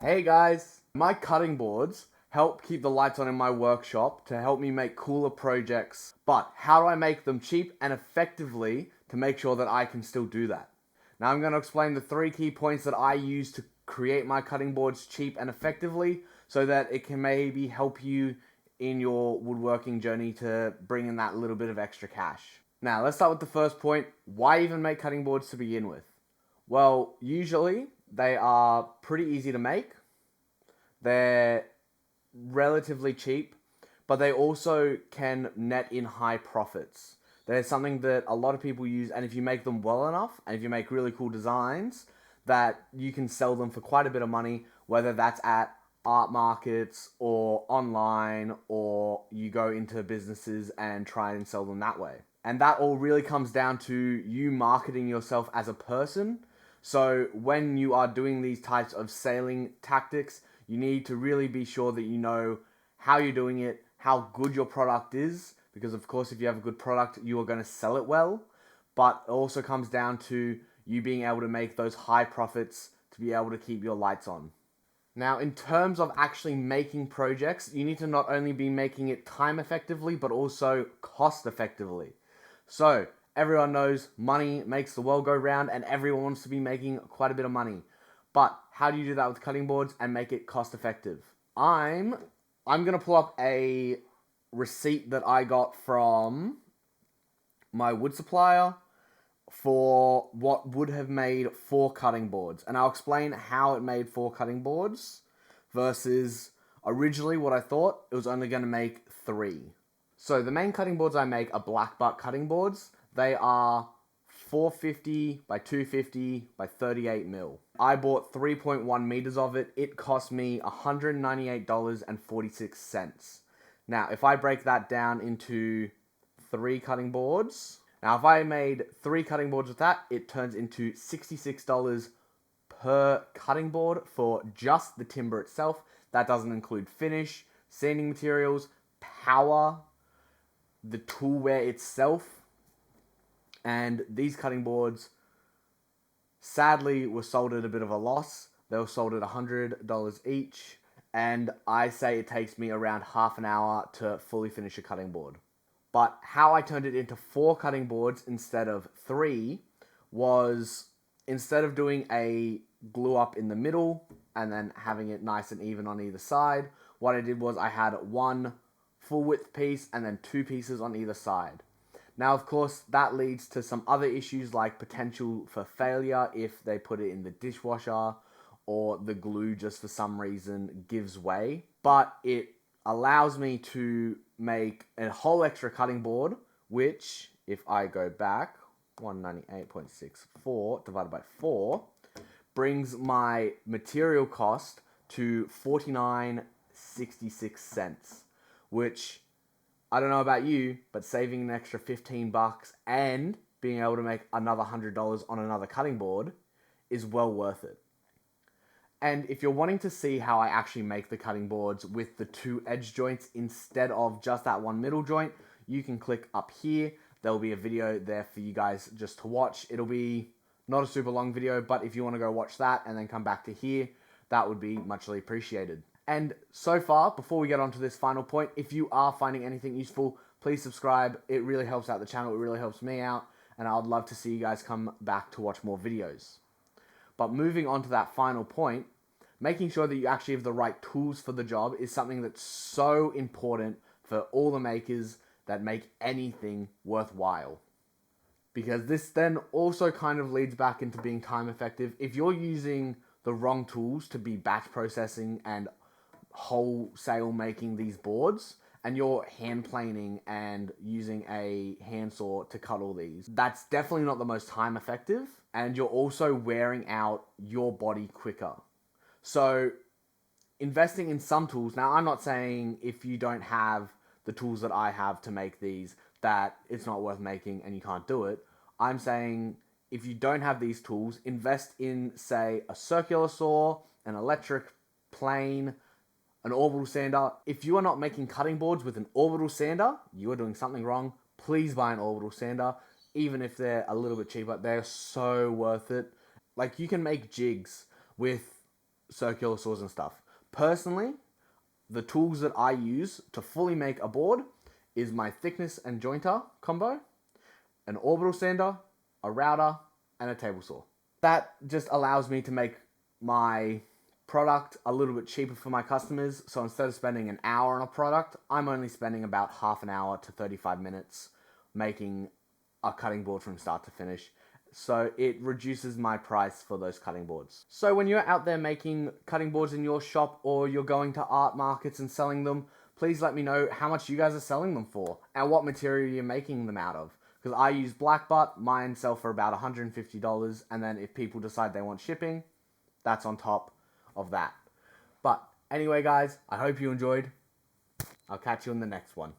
Hey guys! My cutting boards help keep the lights on in my workshop to help me make cooler projects, but how do I make them cheap and effectively to make sure that I can still do that? Now I'm going to explain the 3 key points that I use to create my cutting boards cheap and effectively so that it can maybe help you in your woodworking journey to bring in that little bit of extra cash. Now let's start with the first point. Why even make cutting boards to begin with? Well, usually they are pretty easy to make. They're relatively cheap, but they also can net in high profits. They're something that a lot of people use, and if you make them well enough, and if you make really cool designs, that you can sell them for quite a bit of money, whether that's at art markets or online, or you go into businesses and try and sell them that way. And that all really comes down to you marketing yourself as a person. So when you are doing these types of selling tactics, you need to really be sure that you know how you're doing it, how good your product is, because of course if you have a good product, you are going to sell it well. But it also comes down to you being able to make those high profits to be able to keep your lights on. Now, in terms of actually making projects, you need to not only be making it time effectively, but also cost effectively. So, everyone knows money makes the world go round and everyone wants to be making quite a bit of money. But how do you do that with cutting boards and make it cost effective? I'm going to pull up a receipt that I got from my wood supplier for what would have made 4 cutting boards. And I'll explain how it made 4 cutting boards versus originally what I thought it was only going to make 3. So the main cutting boards I make are black butt cutting boards. They are 450 by 250 by 38 mil. I bought 3.1 meters of it. It cost me $198.46. Now, if I break that down into 3 cutting boards, now if I made 3 cutting boards with that, it turns into $66 per cutting board for just the timber itself. That doesn't include finish, sanding materials, power, the toolware itself. And these cutting boards, sadly, were sold at a bit of a loss. They were sold at $100 each. And I say it takes me around half an hour to fully finish a cutting board. But how I turned it into 4 cutting boards instead of 3 was, instead of doing a glue up in the middle and then having it nice and even on either side, what I did was I had 1 full width piece and then 2 pieces on either side. Now, of course, that leads to some other issues like potential for failure if they put it in the dishwasher or the glue just for some reason gives way. But it allows me to make a whole extra cutting board, which, if I go back, 198.64 divided by 4, brings my material cost to 49.66, which, I don't know about you, but saving an extra $15 and being able to make another $100 on another cutting board is well worth it. And if you're wanting to see how I actually make the cutting boards with the 2 edge joints instead of just that 1 middle joint, you can click up here. There'll be a video there for you guys just to watch. It'll be not a super long video, but if you want to go watch that and then come back to here, that would be muchly appreciated. And so far, before we get on to this final point, if you are finding anything useful, please subscribe. It really helps out the channel. It really helps me out. And I would love to see you guys come back to watch more videos. But moving on to that final point, making sure that you actually have the right tools for the job is something that's so important for all the makers that make anything worthwhile. Because this then also kind of leads back into being time effective. If you're using the wrong tools to be batch processing and wholesale making these boards, and you're hand planing and using a handsaw to cut all these, that's definitely not the most time effective, and you're also wearing out your body quicker. So investing in some tools, now I'm not saying if you don't have the tools that I have to make these that it's not worth making and you can't do it. I'm saying if you don't have these tools, invest in, say, a circular saw, an electric plane, an orbital sander. If you are not making cutting boards with an orbital sander, you are doing something wrong. Please buy an orbital sander. Even if they're a little bit cheaper, they're so worth it. Like, you can make jigs with circular saws and stuff. Personally, the tools that I use to fully make a board is my thickness and jointer combo, an orbital sander, a router, and a table saw. That just allows me to make my product a little bit cheaper for my customers. So instead of spending an hour on a product, I'm only spending about half an hour to 35 minutes making a cutting board from start to finish. So it reduces my price for those cutting boards. So when you're out there making cutting boards in your shop, or you're going to art markets and selling them, please let me know how much you guys are selling them for and what material you're making them out of. Because I use black butt, mine sell for about $150, and then if people decide they want shipping, that's on top of that. But anyway, guys, I hope you enjoyed. I'll catch you in the next one.